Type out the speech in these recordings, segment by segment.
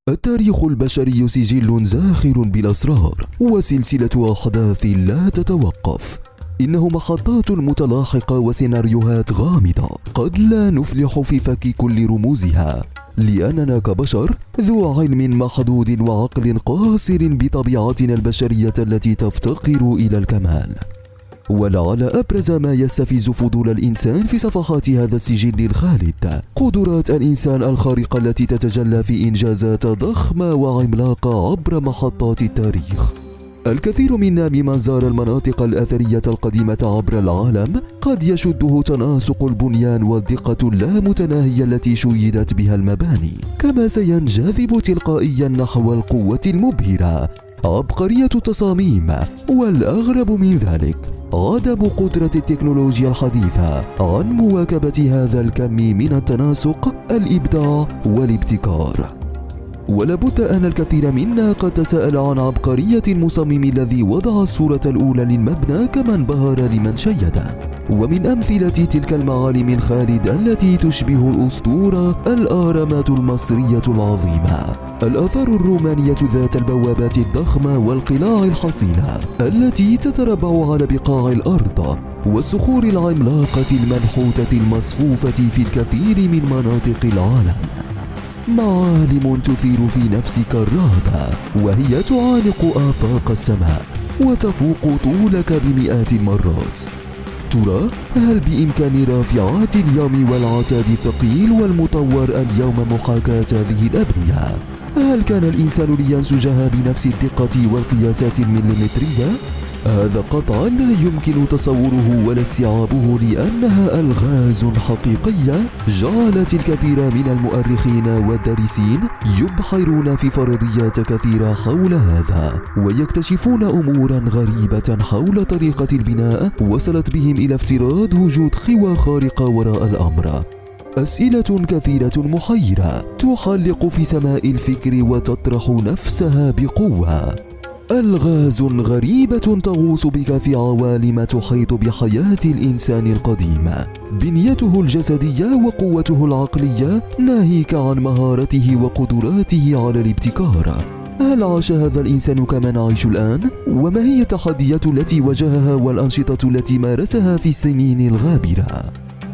التاريخ البشري سجل زاخر بالأسرار وسلسلة أحداث لا تتوقف. إنه محطات متلاحقة وسيناريوهات غامضة قد لا نفلح في فك كل رموزها، لأننا كبشر ذو علم محدود وعقل قاصر بطبيعتنا البشرية التي تفتقر إلى الكمال. ولعل أبرز ما يستفز فضول الإنسان في صفحات هذا السجل الخالد قدرات الإنسان الخارقة التي تتجلى في إنجازات ضخمة وعملاقة عبر محطات التاريخ. الكثير منا ممن زار المناطق الأثرية القديمة عبر العالم قد يشده تناسق البنيان والدقة اللامتناهية التي شيدت بها المباني، كما سينجذب تلقائيا نحو القوة المبهرة، عبقرية التصاميم، والأغرب من ذلك عدم قدرة التكنولوجيا الحديثة عن مواكبة هذا الكم من التناسق، الإبداع والابتكار. ولابد أن الكثير منا قد تساءل عن عبقرية المصمم الذي وضع الصورة الأولى للمبنى كما انبهر لمن شيده. ومن أمثلة تلك المعالم الخالدة التي تشبه الأسطورة الأهرامات المصرية العظيمة، الآثار الرومانية ذات البوابات الضخمة والقلاع الحصينة التي تتربع على بقاع الأرض، والصخور العملاقة المنحوتة المصفوفة في الكثير من مناطق العالم. معالم تثير في نفسك الرهبة وهي تعانق آفاق السماء وتفوق طولك بمئات المرات. ترى هل بإمكان رافعات اليوم والعتاد الثقيل والمطور اليوم محاكاة هذه الأبنية؟ هل كان الإنسان لينسجها بنفس الدقة والقياسات المليمترية؟ هذا قطعا لا يمكن تصوره ولا استيعابه، لأنها ألغاز حقيقية جعلت الكثير من المؤرخين والدارسين يبحرون في فرضيات كثيرة حول هذا، ويكتشفون أمورا غريبة حول طريقة البناء وصلت بهم إلى افتراض وجود قوى خارقة وراء الأمر. أسئلة كثيرة محيرة تحلق في سماء الفكر وتطرح نفسها بقوة. ألغاز غريبة تغوص بك في عوالم تحيط بحياة الإنسان القديم، بنيته الجسدية وقوته العقلية ناهيك عن مهارته وقدراته على الابتكار. هل عاش هذا الإنسان كما نعيش الآن؟ وما هي التحديات التي واجهها والأنشطة التي مارسها في السنين الغابرة؟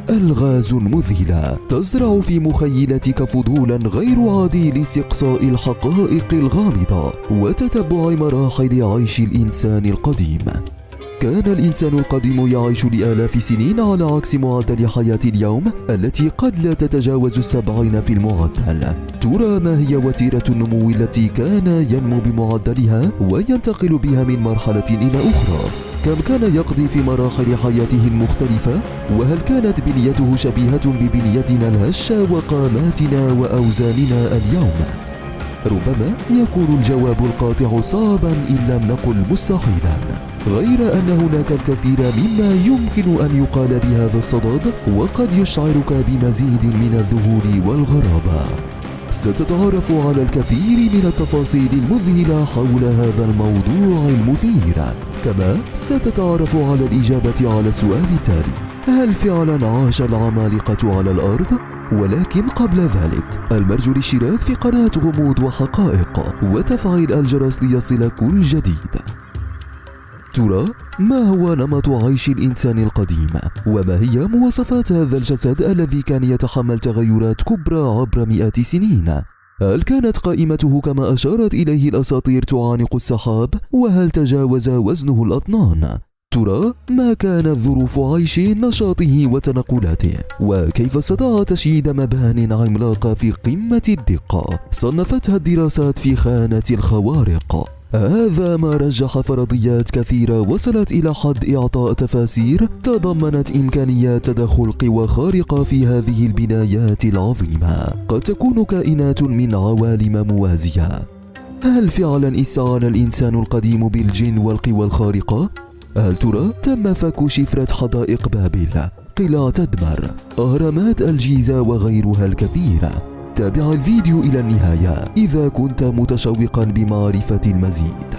ألغاز مذهلة تزرع في مخيلتك فضولا غير عادي لاستقصاء الحقائق الغامضة وتتبع مراحل عيش الإنسان القديم. كان الإنسان القديم يعيش لآلاف السنين على عكس معدل حياة اليوم التي قد لا تتجاوز 70 في المعدل. ترى ما هي وتيرة النمو التي كان ينمو بمعدلها وينتقل بها من مرحلة إلى أخرى؟ كم كان يقضي في مراحل حياته المختلفة؟ وهل كانت بنيته شبيهة ببنيتنا الهشة وقاماتنا وأوزاننا اليوم؟ ربما يكون الجواب القاطع صعبا إن لم نقل مستحيلا، غير أن هناك الكثير مما يمكن أن يقال بهذا الصدد وقد يشعرك بمزيد من الذهول والغرابة. ستتعرف على الكثير من التفاصيل المذهلة حول هذا الموضوع المثير، كما ستتعرف على الإجابة على السؤال التالي: هل فعلا عاش العمالقة على الأرض؟ ولكن قبل ذلك المرجو الاشتراك في قناة غموض وحقائق وتفعيل الجرس ليصل كل جديد. ترى ما هو نمط عيش الإنسان القديم؟ وما هي مواصفات هذا الجسد الذي كان يتحمل تغيرات كبرى عبر مئات السنين؟ هل كانت قائمته كما أشارت إليه الأساطير تعانق السحاب؟ وهل تجاوز وزنه الأطنان؟ ترى ما كانت ظروف عيش نشاطه وتنقلاته؟ وكيف استطاع تشييد مبان عملاقة في قمة الدقة صنفتها الدراسات في خانة الخوارق؟ هذا ما رجح فرضيات كثيرة وصلت إلى حد إعطاء تفاسير تضمنت إمكانيات تدخل قوى خارقة في هذه البنايات العظيمة، قد تكون كائنات من عوالم موازية. هل فعلا استعان الإنسان القديم بالجن والقوى الخارقة؟ هل ترى تم فك شفرة حدائق بابل، قلاع تدمر، أهرامات الجيزة وغيرها الكثير؟ تابع الفيديو إلى النهاية إذا كنت متشوقا بمعرفة المزيد.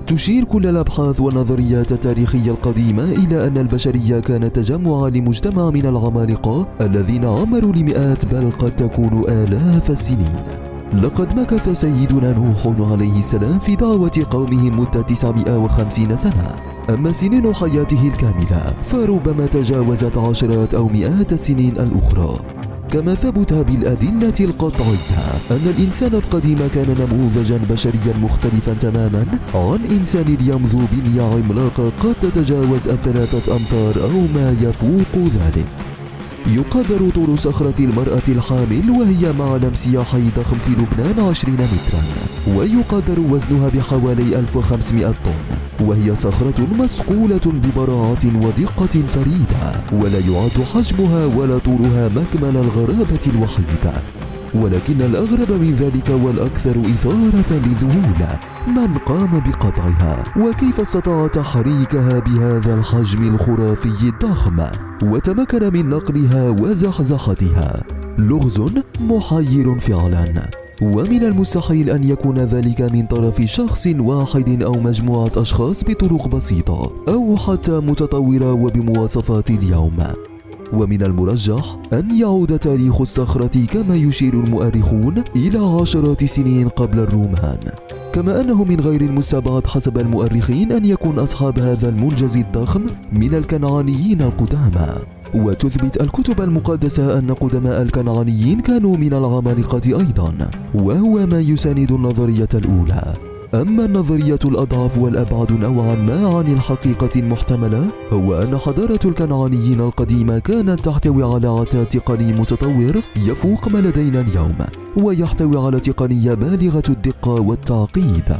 تشير كل الأبحاث والنظريات التاريخية القديمة إلى أن البشرية كانت تجمع لمجتمع من العمالقة الذين عمروا لمئات بل قد تكون آلاف السنين. لقد مكث سيدنا نوح عليه السلام في دعوة قومه مدة 950 سنة، أما سنين حياته الكاملة فربما تجاوزت عشرات أو مئات السنين الأخرى. كما ثبت بالأدلة القطعية أن الإنسان القديم كان نموذجا بشريا مختلفا تماما عن إنسان اليوم ذو بنية عملاقة قد تتجاوز 3 أمتار أو ما يفوق ذلك. يقدر طول صخرة المرأة الحامل وهي معلم سياحي ضخم في لبنان 20 مترا، ويقدر وزنها بحوالي 1500 طن، وهي صخرة مسقولة ببراعة ودقة فريدة، ولا يعد حجمها ولا طولها مكمن الغرابة الوحيدة. ولكن الأغرب من ذلك والأكثر إثارة للذهول من قام بقطعها، وكيف استطاع تحريكها بهذا الحجم الخرافي الضخم وتمكن من نقلها وزحزحتها. لغز محير فعلا، ومن المستحيل أن يكون ذلك من طرف شخص واحد أو مجموعة أشخاص بطرق بسيطة أو حتى متطورة وبمواصفات اليوم. ومن المرجح أن يعود تاريخ الصخرة كما يشير المؤرخون إلى عشرات السنين قبل الرومان، كما أنه من غير المستبعد حسب المؤرخين أن يكون أصحاب هذا المنجز الضخم من الكنعانيين القدامى. وتثبت الكتب المقدسة أن قدماء الكنعانيين كانوا من العمالقة أيضا، وهو ما يساند النظرية الأولى. أما النظرية الأضعف والأبعد نوعا ما عن الحقيقة المحتملة هو أن حضارة الكنعانيين القديمة كانت تحتوي على عتاد تقني متطور يفوق ما لدينا اليوم، ويحتوي على تقنية بالغة الدقة والتعقيد.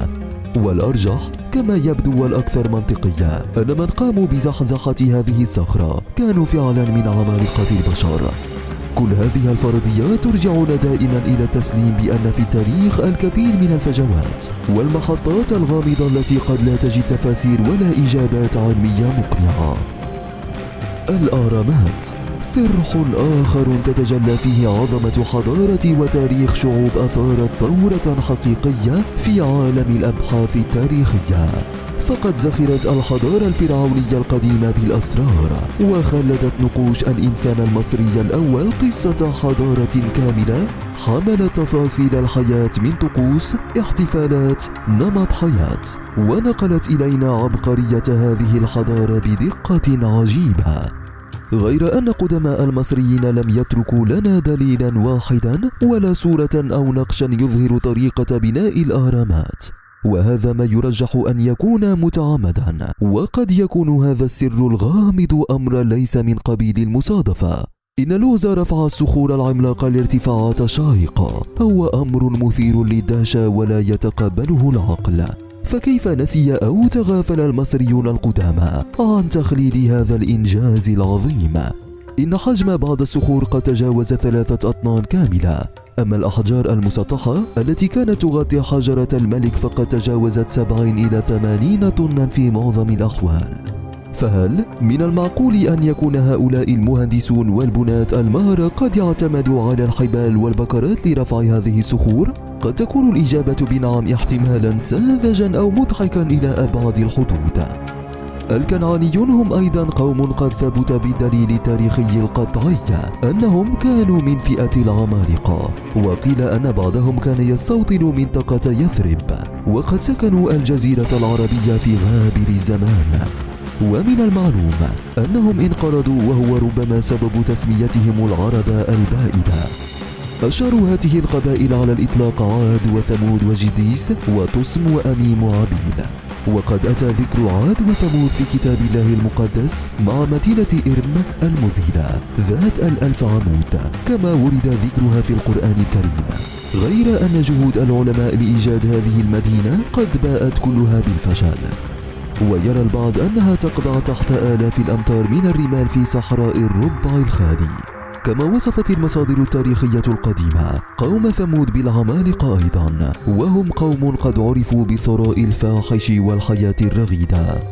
والأرجح كما يبدو والأكثر منطقية أن من قاموا بزحزحة هذه الصخرة كانوا فعلا من عمالقة البشر. كل هذه الفرضيات ترجعنا دائما إلى التسليم بأن في التاريخ الكثير من الفجوات والمحطات الغامضة التي قد لا تجد تفاسير ولا إجابات علمية مقنعة. الأهرامات سرح آخر تتجلى فيه عظمة حضارة وتاريخ شعوب أثارت ثورة حقيقية في عالم الأبحاث التاريخية، فقد زخرت الحضارة الفرعونية القديمة بالأسرار، وخلدت نقوش الإنسان المصري الأول قصة حضارة كاملة حملت تفاصيل الحياة من طقوس، احتفالات، نمط حياة، ونقلت إلينا عبقرية هذه الحضارة بدقة عجيبة. غير أن قدماء المصريين لم يتركوا لنا دليلا واحدا ولا صورة أو نقشا يظهر طريقة بناء الأهرامات، وهذا ما يرجح أن يكون متعمدا، وقد يكون هذا السر الغامض أمرا ليس من قبيل المصادفة. إن لوز رفع الصخور العملاقة لارتفاعات شاهقة هو أمر مثير للدهشة ولا يتقبله العقل، فكيف نسي أو تغافل المصريون القدامى عن تخليد هذا الإنجاز العظيم؟ إن حجم بعض الصخور قد تجاوز 3 أطنان كاملة، أما الأحجار المسطحة التي كانت تغطي حجرة الملك فقد تجاوزت 70 إلى 80 طنا في معظم الأحوال. فهل من المعقول أن يكون هؤلاء المهندسون والبناة المهرة قد اعتمدوا على الحبال والبكرات لرفع هذه الصخور؟ قد تكون الإجابة بنعم احتمالا ساذجا أو مضحكا إلى أبعد الحدود. الكنعانيون هم أيضا قوم قد ثبت بالدليل التاريخي القطعي أنهم كانوا من فئة العمالقة، وقيل أن بعضهم كان يستوطن منطقة يثرب، وقد سكنوا الجزيرة العربية في غابر الزمان. ومن المعلوم أنهم انقرضوا، وهو ربما سبب تسميتهم العرب البائدة. أشهر هذه القبائل على الإطلاق عاد وثمود وجديس وطسم وأميم وعبيل، وقد أتى ذكر عاد وثمود في كتاب الله المقدس مع مدينة إرم المذهلة ذات 1000 عمود كما ورد ذكرها في القرآن الكريم، غير أن جهود العلماء لإيجاد هذه المدينة قد باءت كلها بالفشل. ويرى البعض أنها تقبع تحت آلاف الأمتار من الرمال في صحراء الربع الخالي. كما وصفت المصادر التاريخية القديمة قوم ثمود بالعمالقة أيضا، وهم قوم قد عرفوا بالثراء الفاحش والحياة الرغيدة.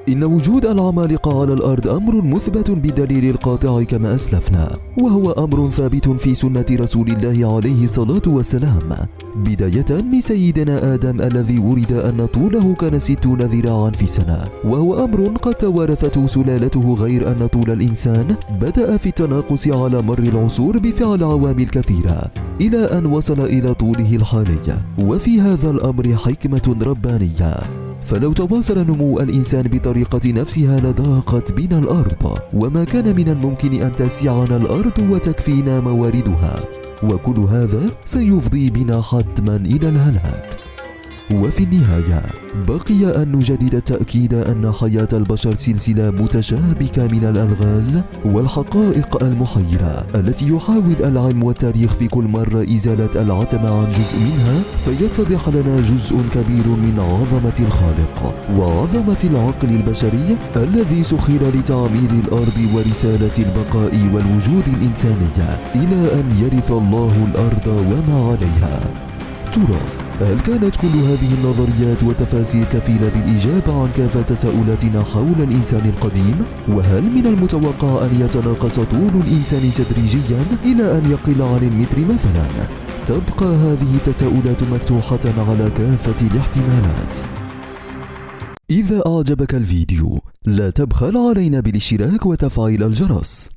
إن وجود العمالقة على الأرض أمر مثبت بالدليل القاطع كما أسلفنا، وهو أمر ثابت في سنة رسول الله عليه الصلاة والسلام، بداية من سيدنا آدم الذي ورد أن طوله كان 60 ذراعا في سنة، وهو أمر قد توارثته سلالته، غير أن طول الإنسان بدأ في التناقص على مر العصور بفعل عوامل كثيرة إلى أن وصل إلى طوله الحالي، وفي هذا الأمر حكمة ربانية. فلو تواصل نمو الإنسان بطريقة نفسها لضاقت بنا الأرض، وما كان من الممكن أن تسعنا الأرض وتكفينا مواردها، وكل هذا سيفضي بنا حتما إلى الهلاك. وفي النهاية بقي أن نجدد التأكيد أن حياة البشر سلسلة متشابكة من الألغاز والحقائق المحيرة التي يحاول العلم والتاريخ في كل مرة إزالة العتمة عن جزء منها، فيتضح لنا جزء كبير من عظمة الخالق وعظمة العقل البشري الذي سخر لتعمير الأرض ورسالة البقاء والوجود الإنساني إلى أن يرث الله الأرض وما عليها. ترى هل كانت كل هذه النظريات والتفاسير كفيلة بالإجابة عن كافة تساؤلاتنا حول الإنسان القديم؟ وهل من المتوقع أن يتناقص طول الإنسان تدريجيا إلى أن يقل عن المتر مثلا؟ تبقى هذه التساؤلات مفتوحة على كافة الاحتمالات. إذا أعجبك الفيديو لا تبخل علينا بالاشتراك وتفعيل الجرس.